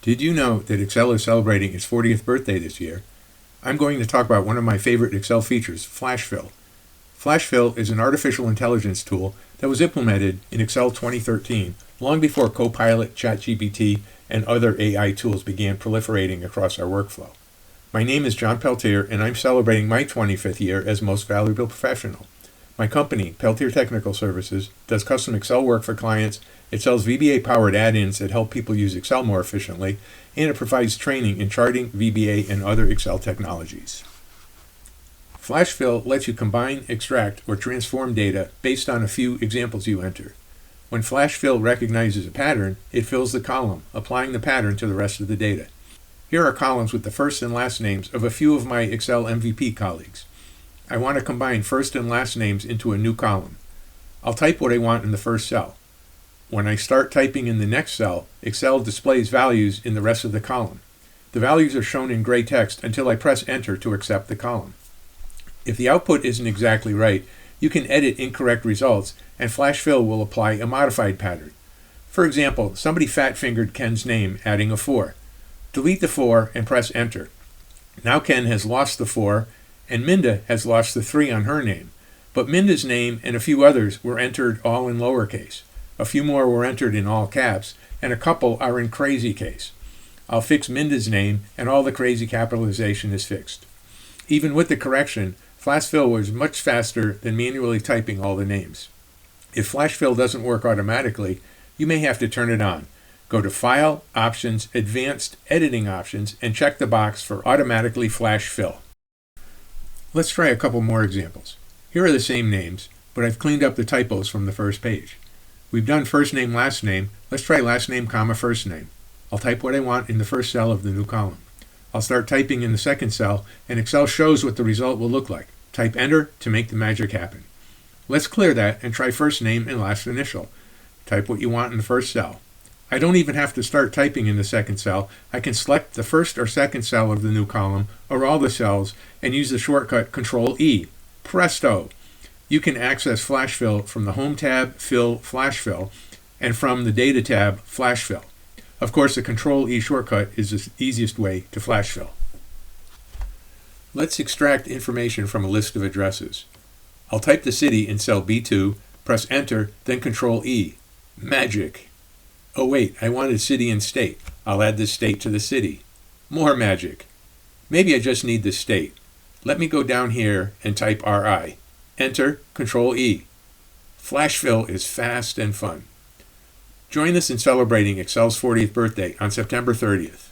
Did you know that Excel is celebrating its 40th birthday this year? I'm going to talk about one of my favorite Excel features, Flash Fill. Flash Fill is an artificial intelligence tool that was implemented in Excel 2013, long before Copilot, ChatGPT, and other AI tools began proliferating across our workflow. My name is John Peltier, and I'm celebrating my 25th year as Most Valuable Professional. My company, Peltier Technical Services, does custom Excel work for clients. It sells VBA-powered add-ins that help people use Excel more efficiently, and it provides training in charting, VBA, and other Excel technologies. Flash Fill lets you combine, extract, or transform data based on a few examples you enter. When Flash Fill recognizes a pattern, it fills the column, applying the pattern to the rest of the data. Here are columns with the first and last names of a few of my Excel MVP colleagues. I want to combine first and last names into a new column. I'll type what I want in the first cell. When I start typing in the next cell, Excel displays values in the rest of the column. The values are shown in gray text until I press Enter to accept the column. If the output isn't exactly right, you can edit incorrect results, and Flash Fill will apply a modified pattern. For example, somebody fat-fingered Ken's name, adding a 4. Delete the 4 and press Enter. Now Ken has lost the 4, and Minda has lost the 3 on her name. But Minda's name and a few others were entered all in lowercase. A few more were entered in all caps, and a couple are in crazy case. I'll fix Minda's name, and all the crazy capitalization is fixed. Even with the correction, Flash Fill was much faster than manually typing all the names. If Flash Fill doesn't work automatically, you may have to turn it on. Go to File, Options, Advanced Editing Options, and check the box for Automatically Flash Fill. Let's try a couple more examples. Here are the same names, but I've cleaned up the typos from the first page. We've done first name, last name. Let's try last name, comma, first name. I'll type what I want in the first cell of the new column. I'll start typing in the second cell, and Excel shows what the result will look like. Type Enter to make the magic happen. Let's clear that and try first name and last initial. Type what you want in the first cell. I don't even have to start typing in the second cell. I can select the first or second cell of the new column, or all the cells, and use the shortcut Control-E. Presto! You can access Flash Fill from the Home tab, Fill, Flash Fill, and from the Data tab, Flash Fill. Of course, the Control-E shortcut is the easiest way to Flash Fill. Let's extract information from a list of addresses. I'll type the city in cell B2, press Enter, then Control-E. Magic! Oh wait, I wanted city and state. I'll add the state to the city. More magic. Maybe I just need the state. Let me go down here and type RI. Enter, Control-E. Flash Fill is fast and fun. Join us in celebrating Excel's 40th birthday on September 30th.